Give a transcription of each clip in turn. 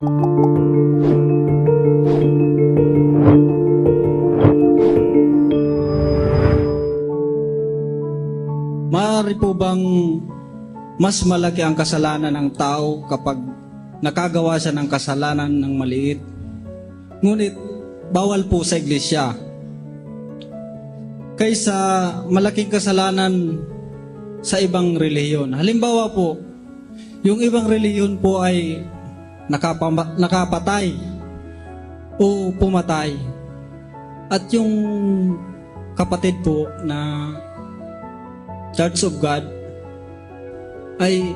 Maaari po bang mas malaki ang kasalanan ng tao kapag nakagawa siya ng kasalanan ng maliit? Ngunit bawal po sa iglesia. Kaysa malaking kasalanan sa ibang relihiyon. Halimbawa po, yung ibang relihiyon po ay nakapatay o pumatay. At yung kapatid po na Church of God ay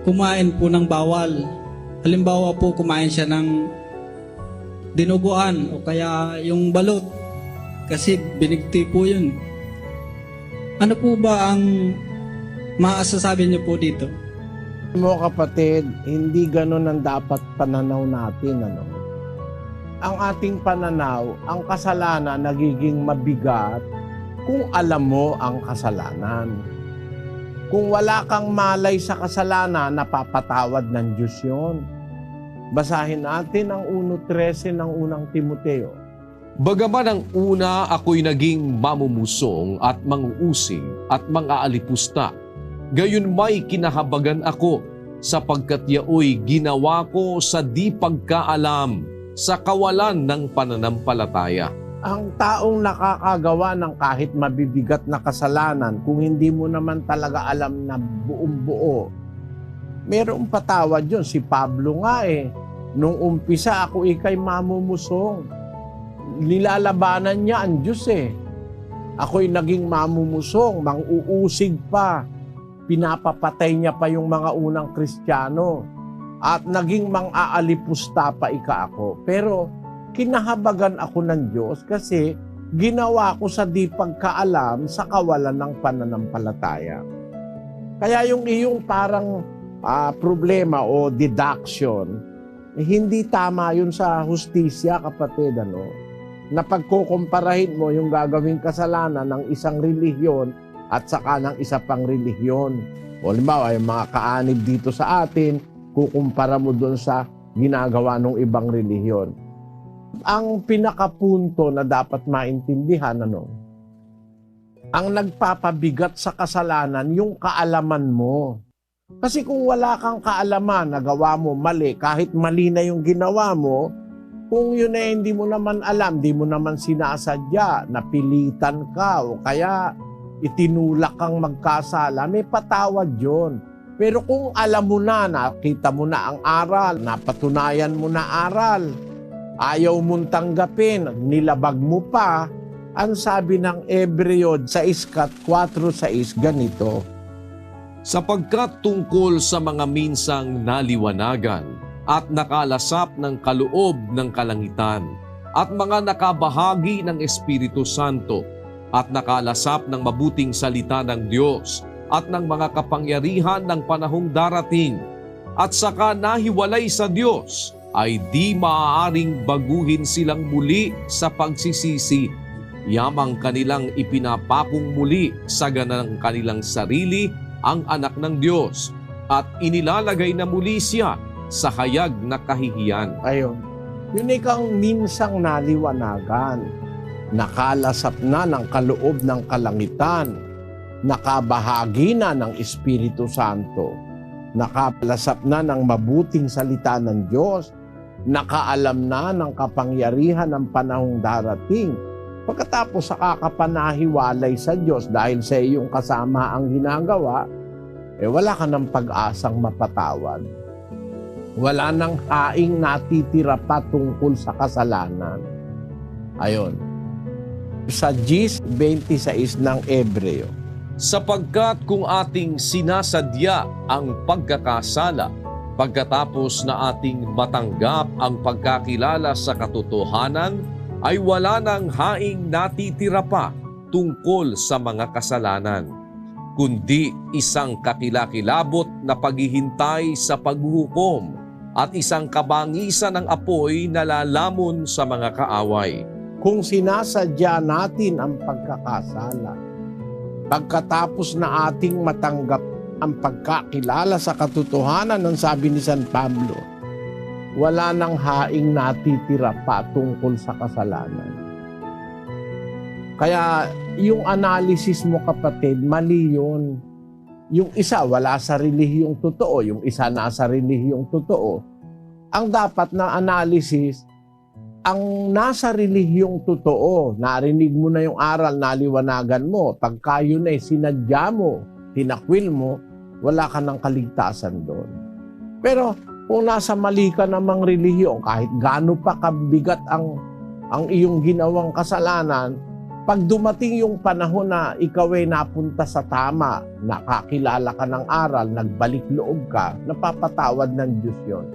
kumain po ng bawal. Halimbawa po, kumain siya ng dinuguan o kaya yung balot kasi binigti po yun. Ano po ba ang maasasabi niyo po dito? Mo kapatid, hindi ganun ang dapat pananaw natin. Ang ating pananaw, ang kasalanan nagiging mabigat kung alam mo ang kasalanan. Kung wala kang malay sa kasalanan, napapatawad ng Diyos yun. Basahin natin ang 1:13 ng unang Timoteo. Bagaman ang una ako'y naging mamumusong at manguusig at mang-aalipusta, gayon may kinahabagan ako sapagkat yaoy ginawa ko sa di pagkaalam, sa kawalan ng pananampalataya. Ang taong nakakagawa ng kahit mabibigat na kasalanan, kung hindi mo naman talaga alam na buong buo, merong patawad yun. Si Pablo nga nung umpisa ako ikay mamumusong. Nilalabanan niya ang Diyos Ako'y naging mamumusong, mang-uusig pa. Pinapapatay niya pa yung mga unang Kristiyano. At naging mang-aalipusta pa ako. Pero kinahabagan ako ng Diyos kasi ginawa ko sa di pagkaalam sa kawalan ng pananampalataya. Kaya yung iyong parang problema o deduction, hindi tama yun sa hustisya, kapatid. Na pagkukumparahin mo yung gagawing kasalanan ng isang relihiyon at saka ng isa pang relihiyon. O halimbawa, yung mga kaanib dito sa atin, kukumpara mo doon sa ginagawa ng ibang relihiyon. Ang pinakapunto na dapat maintindihan, ang nagpapabigat sa kasalanan, yung kaalaman mo. Kasi kung wala kang kaalaman, nagawa mo mali, kahit mali na yung ginawa mo, kung yun hindi mo naman alam, di mo naman sinasadya, napilitan ka, o kaya itinulak kang magkasala, may patawad yun. Pero kung alam mo na, nakita mo na ang aral, napatunayan mo na aral, ayaw mong tanggapin, nilabag mo pa, ang sabi ng Hebreo 6:4-6 ganito. Sapagkat tungkol sa mga minsang naliwanagan at nakalasap ng kaloob ng kalangitan at mga nakabahagi ng Espiritu Santo at nakalasap ng mabuting salita ng Diyos at ng mga kapangyarihan ng panahong darating at saka nahiwalay sa Diyos, ay di maaaring baguhin silang muli sa pagsisisi. Yamang kanilang ipinapakong muli sa ganang kanilang sarili ang anak ng Diyos at inilalagay na muli siya sa hayag na kahihiyan. Ayun. Yun ikang minsang naliwanagan. Nakalasap na ng kaloob ng kalangitan. Nakabahagi na ng Espiritu Santo. Nakalasap na ng mabuting salita ng Diyos. Nakaalam na ng kapangyarihan ng panahong darating. Pagkatapos sa kakapanahiwalay sa Diyos dahil sa iyong kasama ang ginagawa, wala ka ng pag-asang mapatawad. Wala nang haing natitira pa tungkol sa kasalanan. Ayon. Sa 10:26 ng Hebreo. Sapagkat kung ating sinasadya ang pagkakasala, pagkatapos na ating matanggap ang pagkakilala sa katotohanan, ay wala nang haing natitira pa tungkol sa mga kasalanan, kundi isang kakilakilabot na paghihintay sa paghuhukom at isang kabangisan ng apoy na lalamon sa mga kaaway. Kung sinasadya natin ang pagkakasala, pagkatapos na ating matanggap ang pagkakilala sa katotohanan ng sabi ni San Pablo, wala nang haing natitira pa tungkol sa kasalanan. Kaya yung analysis mo, kapatid, mali yun. Yung isa wala sa relihiyong totoo, yung isa nasa relihiyong totoo. Ang dapat na analysis, ang nasa relihiyong totoo, narinig mo na yung aral, naliwanagan mo, pagka yun ay sinadya mo, tinakwil mo, wala ka ng kaligtasan doon. Pero kung nasa mali ka namang relihiyon, kahit gaano pa kabigat ang iyong ginawang kasalanan, pag dumating yung panahon na ikaw ay napunta sa tama, nakakilala ka ng aral, nagbalik loob ka, napapatawad ng Diyos yon.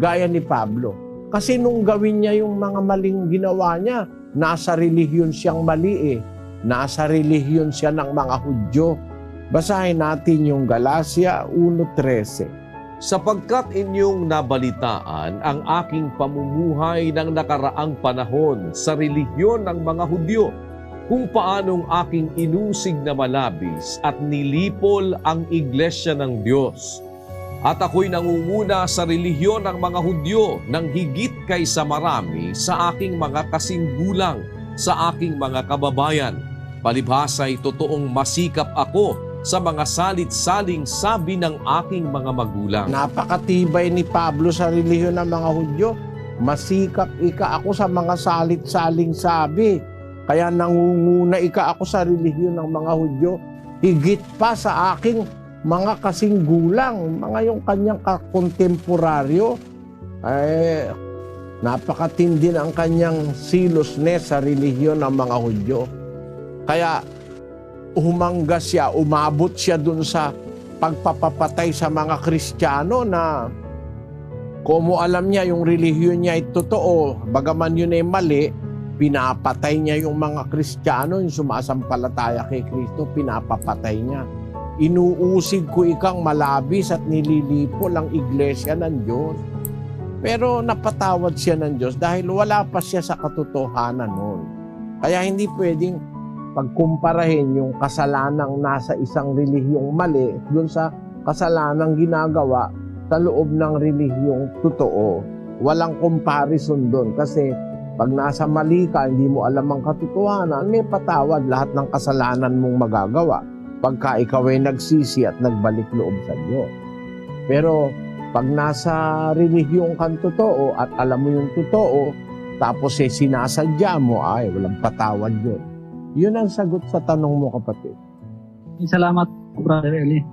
Gaya ni Pablo. Kasi nung gawin niya yung mga maling ginawa niya, nasa relihiyon siyang mali eh. Nasa relihiyon siya ng mga Hudyo. Basahin natin yung Galacia 1:13. Sapagkat inyong nabalitaan ang aking pamumuhay ng nakaraang panahon sa relihiyon ng mga Hudyo, kung paanong aking inusig na malabis at nilipol ang iglesia ng Diyos. At ako'y nangunguna sa relihiyon ng mga Hudyo ng higit kaysa marami sa aking mga kasinggulang, sa aking mga kababayan. Palibhasa'y totoong masikap ako sa mga salit-saling sabi ng aking mga magulang. Napakatibay ni Pablo sa relihiyon ng mga Hudyo. Masikap ika ako sa mga salit-saling sabi. Kaya nangunguna ika ako sa relihiyon ng mga Hudyo, higit pa sa aking mga kasinggulang, mga yung kanyang kakontemporaryo. Napakatindi ang kanyang seriousness sa relihiyon ng mga Hudyo. Kaya humangga siya, umabot siya dun sa pagpapapatay sa mga Kristiyano na kumo alam niya yung relihiyon niya ay totoo, bagaman yun ay mali, pinapatay niya yung mga Kristiyano, yung sumasampalataya kay Kristo, pinapapatay niya. Inuusig ko ikang malabis at nililipol ang iglesia ng Diyos. Pero napatawad siya ng Diyos dahil wala pa siya sa katotohanan noon. Kaya hindi pwedeng pagkumparahin yung kasalanang nasa isang relihiyong mali doon sa kasalanang ginagawa sa loob ng relihiyong totoo. Walang comparison doon kasi pag nasa mali ka, hindi mo alam ang katotohanan, may patawad lahat ng kasalanan mong magagawa pagka ikaw ay nagsisi at nagbalik loob sa Diyos. Pero pag nasa relihiyong kang totoo at alam mo yung totoo, tapos sinasadya mo, ay walang patawad yun. Yun ang sagot sa tanong mo, kapatid. Salamat, Brother Eli.